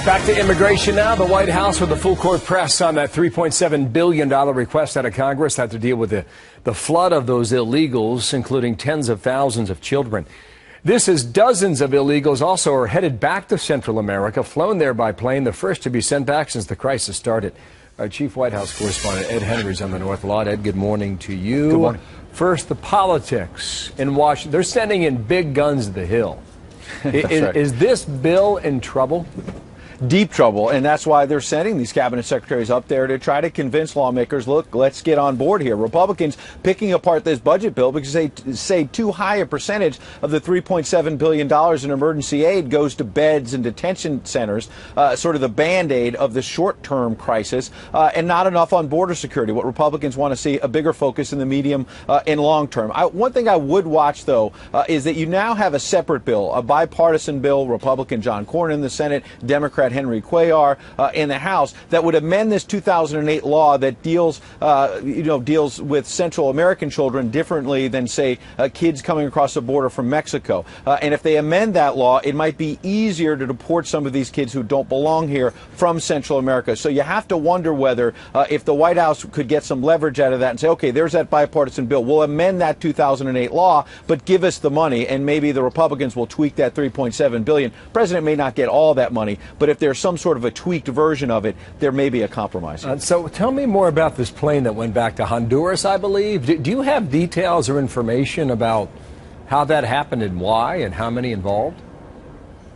Back to immigration now. The White House with the full court press on that $3.7 billion request out of Congress had to deal with the flood of those illegals, including tens of thousands of children. This is dozens of illegals also are headed back to Central America, flown there by plane, the first to be sent back since the crisis started. Our chief White House correspondent, Ed Henry's on the North Lawn. Ed, good morning to you. Good morning. First, the politics in Washington. They're sending in big guns to the Hill. Is this bill in trouble? Deep trouble, and that's why they're sending these cabinet secretaries up there to try to convince lawmakers, look, let's get on board here. Republicans picking apart this budget bill because they say too high a percentage of the $3.7 billion in emergency aid goes to beds and detention centers, sort of the Band-Aid of the short-term crisis, and not enough on border security. What Republicans want to see a bigger focus in the medium and long term. One thing I would watch, though, is that you now have a separate bill, a bipartisan bill, Republican John Cornyn in the Senate, Democrat Henry Cuellar in the House, that would amend this 2008 law that deals with Central American children differently than, say, kids coming across the border from Mexico. And if they amend that law, it might be easier to deport some of these kids who don't belong here from Central America. So you have to wonder whether if the White House could get some leverage out of that and say, okay, there's that bipartisan bill. We'll amend that 2008 law, but give us the money, and maybe the Republicans will tweak that $3.7 billion. The president may not get all that money, but if there's some sort of a tweaked version of it, there may be a compromise. So tell me more about this plane that went back to Honduras, I believe. Do you have details or information about how that happened and why and how many involved?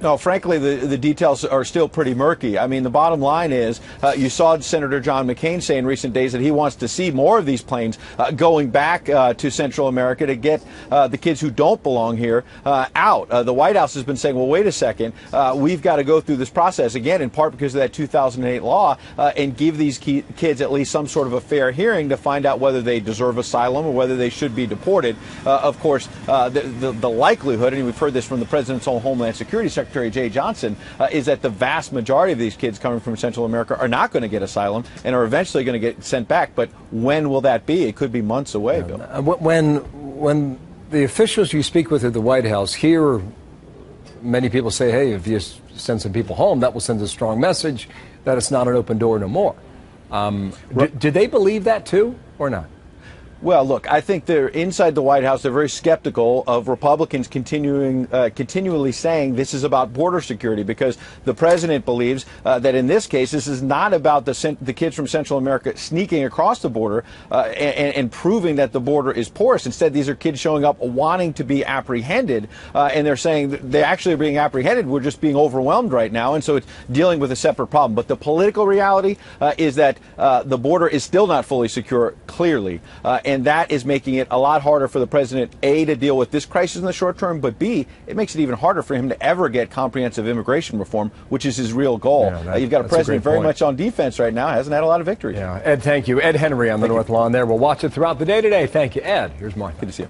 No, frankly, the details are still pretty murky. I mean, the bottom line is you saw Senator John McCain say in recent days that he wants to see more of these planes going back to Central America to get the kids who don't belong here out. The White House has been saying, well, wait a second, we've got to go through this process again, in part because of that 2008 law, and give these kids at least some sort of a fair hearing to find out whether they deserve asylum or whether they should be deported. Of course, the likelihood, and we've heard this from the President's own Homeland Security Secretary, Jay Johnson, is that the vast majority of these kids coming from Central America are not going to get asylum and are eventually going to get sent back. But when will that be? It could be months away, Bill. When the officials you speak with at the White House hear many people say, hey, if you send some people home, that will send a strong message that it's not an open door no more. Do they believe that too or not? Well, look, I think they're inside the White House. They're very skeptical of Republicans continually saying this is about border security, because the president believes that in this case, this is not about the kids from Central America sneaking across the border and proving that the border is porous. Instead, these are kids showing up wanting to be apprehended, and they're saying they actually are being apprehended. We're just being overwhelmed right now, and so it's dealing with a separate problem. But the political reality is that the border is still not fully secure, clearly. And that is making it a lot harder for the president, A, to deal with this crisis in the short term, but B, it makes it even harder for him to ever get comprehensive immigration reform, which is his real goal. Yeah, you've got a president very much on defense right now, hasn't had a lot of victories. Yeah, Ed, thank you. Ed Henry on the North Lawn there. We'll watch it throughout the day today. Thank you, Ed. Here's Martha. Good to see you.